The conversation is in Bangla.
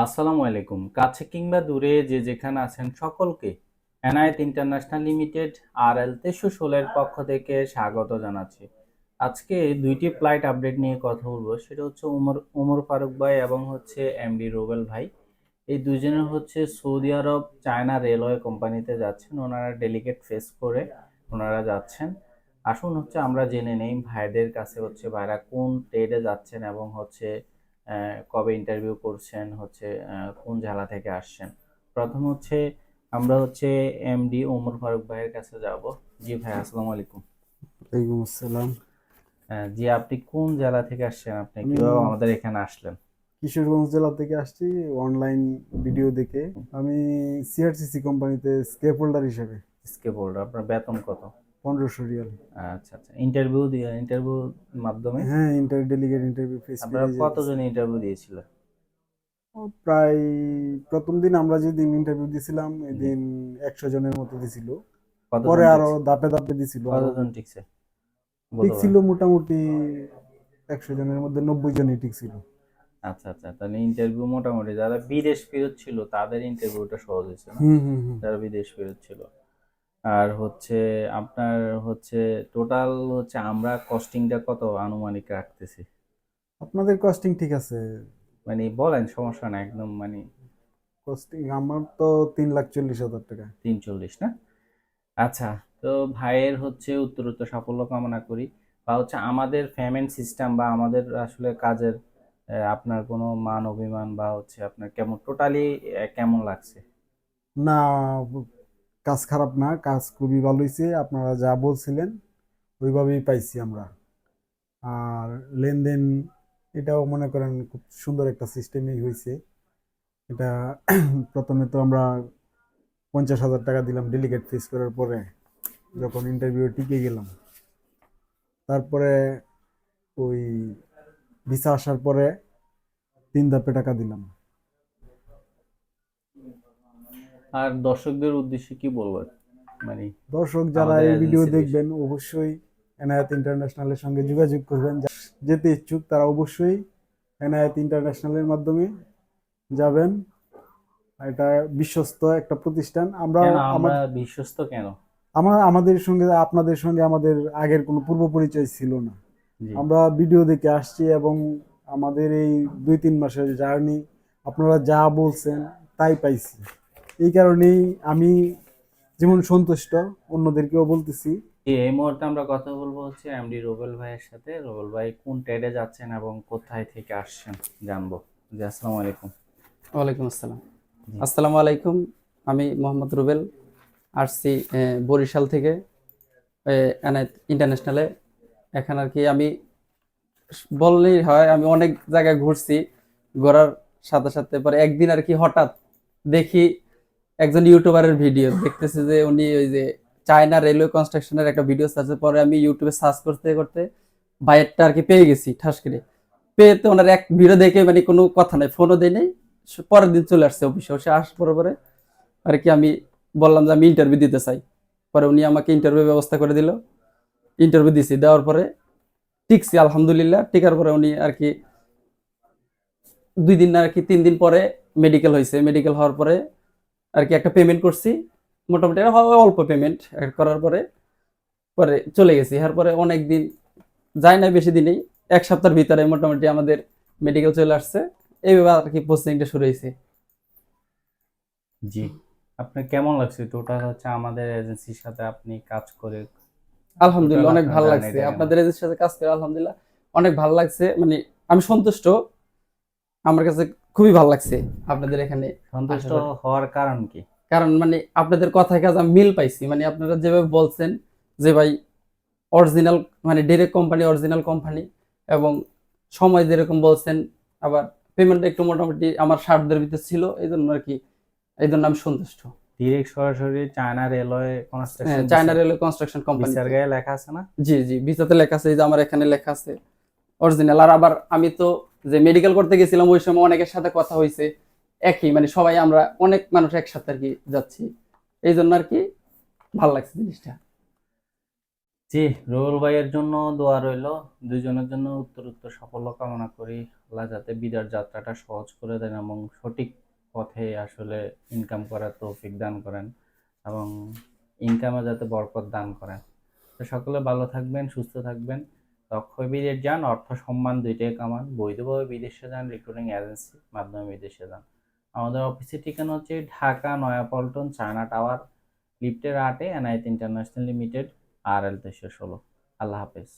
আসসালামু আলাইকুম। কাছে কিংবা দূরে যে যেখানে আছেন সকলকে এনায়েত ইন্টারন্যাশনাল লিমিটেড RL 316 এর পক্ষ থেকে স্বাগত জানাচ্ছি। আজকে দুইটি ফ্লাইট আপডেট নিয়ে কথা বলবো। সেটা হচ্ছে ওমর ফারুক ভাই এবং হচ্ছে এমডি রুবেল ভাই। এই দুজনের হচ্ছে সৌদি আরব চায়না রেলওয়ে কোম্পানিতে যাচ্ছেন। ওনারা ডেলিগেট ফেস করে ওনারা যাচ্ছেন। আসুন হচ্ছে আমরা জেনে নেই ভাইদের কাছে হচ্ছে ভাইরা কোন ট্রেডে যাচ্ছেন এবং হচ্ছে কবে ইন্টারভিউ করছেন, হচ্ছে কোন জেলা থেকে আসছেন। প্রথম হচ্ছে আমরা হচ্ছে এমডি ওমর ফারুক ভাইয়ের কাছে যাব। জি ভাই, আসসালামু আলাইকুম। ওয়ালাইকুম আসসালাম। জি, আপনি কোন জেলা থেকে আসছেন? আপনি আমি কিভাবে আমাদের এখানে আসলেন? কিশোরগঞ্জ জেলা থেকে আসছি অনলাইন ভিডিও দেখে। আমি সিআরসিসি কোম্পানিতে স্কেপ হোল্ডার হিসেবে স্কেপ হোল্ডার। আপনার বেতন কত? 1500 রিয়াল। আচ্ছা আচ্ছা, ইন্টারভিউ মাধ্যমে হ্যাঁ, ডেলিগেট ইন্টারভিউ ফেস আপনারা করে যে কতজন ইন্টারভিউ দিয়েছিলেন? প্রায় প্রথম দিন আমরা যেদিন ইন্টারভিউ দিছিলাম জি। এদিন 100 জনের মতো দিছিল। কতজন পরে আরো টিকছে? ধাপে ধাপে দিছিল আরো। কতজন টিকছে ঠিক বুধবার? ছিল মোটামুটি 100 জনের মধ্যে 90 জনই ঠিক ছিল। আচ্ছা আচ্ছা, তাহলে ইন্টারভিউ মোটামুটি যারা বিদেশ ফেরত ছিল তাদের ইন্টারভিউটা সহজ হয়েছে না? হুম হুম হুম। যারা বিদেশ ফেরত ছিল। আর হচ্ছে আপনার হচ্ছে টোটাল হচ্ছে আমরা কস্টিংটা কত আনুমানিক রাখতেছি? আপনাদের কস্টিং ঠিক আছে? মানে বলেন, সমস্যা না একদম, মানে কস্টিং আমার তো 3,40,000 টাকা। 340 না? আচ্ছা। তো ভাইয়ের হচ্ছে উত্তরোত্তর সাফল্য কামনা করি। বা হচ্ছে আমাদের পেমেন্ট সিস্টেম বা আমাদের আসলে কাজের আপনার কোনো মান অভিমান বা হচ্ছে আপনার কেমন টোটালি কেমন লাগছে? না, কাজ খারাপ না, কাজ খুবই ভালো হয়েছে। আপনারা যা বলছিলেন ওইভাবেই পাইছি আমরা। আর লেনদেন এটাও মনে করেন খুব সুন্দর একটা সিস্টেমই হয়েছে এটা। প্রথমে তো আমরা 50,000 টাকা দিলাম ডেলিগেট ফেস করার পরে, যখন ইন্টারভিউ টিকে গেলাম। তারপরে ওই ভিসা আসার পরে 3 ধাপে টাকা দিলাম। আর দর্শকদের উদ্দেশ্যে কি বলবেন, মানে দর্শক যারা আমাদের এই ভিডিও এজেন্সির দেখবেন বিষয়ে? অবশ্যই এনায়েত ইন্টারন্যাশনালের সঙ্গে যোগাযোগ করবেন। যেতে ইচ্ছুক তারা অবশ্যই এনায়েত ইন্টারন্যাশনালের মাধ্যমে যাবেন। এটা বিশ্বস্ত একটা প্রতিষ্ঠান। আমরা কেন আমরা আমাদের বিশ্বস্ত কেন? আমাদের সঙ্গে আপনাদের সঙ্গে আমাদের আগের কোনো পূর্ব পরিচয় ছিল না। জি। আমরা ভিডিও দেখে আসছি এবং আমাদের এই 2-3 মাসের জার্নি আপনারা যা বলছেন তাই পাইছি। এই কারণেই আমি যেমন সন্তুষ্ট, অন্যদেরকেও বলতেছি। জি, এই মুহূর্তে আমরা কথা বলবো হচ্ছে এমডি রুবেল ভাইয়ের সাথে। রুবেল ভাই কোন ট্রেডে যাচ্ছেন এবং কোথায় থেকে আসছেন জানবো। জি, আসসালামু আলাইকুম। ওয়ালাইকুম আসসালাম। জি। আসসালামু আলাইকুম। আমি মোহাম্মদ রুবেল, আসছি বরিশাল থেকে এনায়েত ইন্টারন্যাশনালে। এখানে আর কি আমি বললেই হয়, আমি অনেক জায়গায় ঘুরছি। ঘোরার সাথে সাথে পরে একদিন আর কি হঠাৎ দেখি একজন ইউটিউবারের ভিডিও দেখতেছি যে উনি ওই যে চায়না রেলওয়ে কনস্ট্রাকশনের একটা ভিডিও সার্চ, পরে আমি ইউটিউবে সার্চ করতে করতে ভাইয়েরটা আর কি পেয়ে গেছি ঠাস করে। পেয়ে তো ওনার এক ভিডিও দেখে মানে কোনো কথা নাই, ফোনও দেয় নাই। পরের দিন চলে আসছে অফিসে, অবশ্যই আসার পরে পরে আর কি আমি বললাম যে আমি ইন্টারভিউ দিতে চাই। পরে উনি আমাকে ইন্টারভিউ ব্যবস্থা করে দিল। ইন্টারভিউ দিছি, দেওয়ার পরে টিকছি আলহামদুলিল্লাহ। টিকার পরে উনি আর কি 2 দিন আর কি 3 দিন পরে মেডিকেল হয়েছে। মেডিকেল হওয়ার পরে আর কি একটা পেমেন্ট করছি, মোটামুটি অল্প পেমেন্ট করার পরে পরে চলে গেছি। এরপরে অনেক দিন যায় না, বেশি দিনেই 1 সপ্তাহের ভিতরে মোটামুটি আমাদের মেডিকেল চলে আসছে। এইভাবে আর কি পোস্টিংটা শুরু হয়েছে। জি, আপনার কেমন লাগছে টোটাল হচ্ছে আমাদের এজেন্সির সাথে আপনি কাজ করে? টোটাল আলহামদুলিল্লাহ অনেক আপনার ভালো লাগছে জার্নিটা কেমন? আপনাদের এজেন্সির সাথে কাজ করে। আলহামদুলিল্লাহ অনেক ভালো লাগছে, মানে আমি সন্তুষ্ট। আমার কাছে খুবই ভালো লাগছে আপনাদের এখানে সন্তুষ্ট আসার পরে। হওয়ার কারণ কি? কারণ মানে আপনাদের কথায় কাজ আমি মিল পাইছি। মানে আপনারা যেভাবে বলছেন যে ভাই অরিজিনাল, মানে ডিরেক্ট কোম্পানি, অরিজিনাল কোম্পানি, এবং সময় যেরকম বলছেন, আবার পেমেন্টটা একটু মোটামুটি আমার সাধ্যের ভিতর ছিল, এই জন্য আর কি, এই জন্য আমি সন্তুষ্ট। ডিরেক্ট সরাসরি চায়না রেলওয়ে হ্যাঁ, কনস্ট্রাকশন চায়না রেলওয়ে কনস্ট্রাকশন ভিসার কোম্পানিতে। গায়ে লেখা আছে না? জি জি, ভিসাতে লেখা আছে, এই যে আমার এখানে লেখা আছে অরিজিনাল। আর আবার আমি তো যে মেডিকেল করতে গেছিলাম ওই সময় অনেকের সাথে কথা হয়েছে একই, মানে সবাই আমরা অনেক মানুষ একসাথে আর কি যাচ্ছি। এই জন্য আর কি ভালো লাগছে জিনিসটা। জি, রুবেল ভাইয়ের জন্য দোয়া রইল, দুইজনের জন্য উত্তরোত্তর সাফল্য কামনা করি। আল্লাহ যাতে বিদার যাত্রাটা সহজ করে দেন এবং সঠিক পথে আসলে ইনকাম করার তৌফিক দান করেন এবং ইনকামে যাতে বরকত দান করেন। তো সকলে ভালো থাকবেন, সুস্থ থাকবেন। অক্ষয় বিদেশ যান, অর্থ সম্মান দুইটাই কামান। বৈধভাবে বিদেশে যান, রিক্রুটিং এজেন্সির মাধ্যমে বিদেশে যান। আমাদের অফিসের ঠিকানা হচ্ছে ঢাকা নয়াপল্টন চায়না টাওয়ার, লিফটের 8-এ এনায়েত ইন্টারন্যাশনাল লিমিটেড, RL 316। আল্লাহ হাফেজ।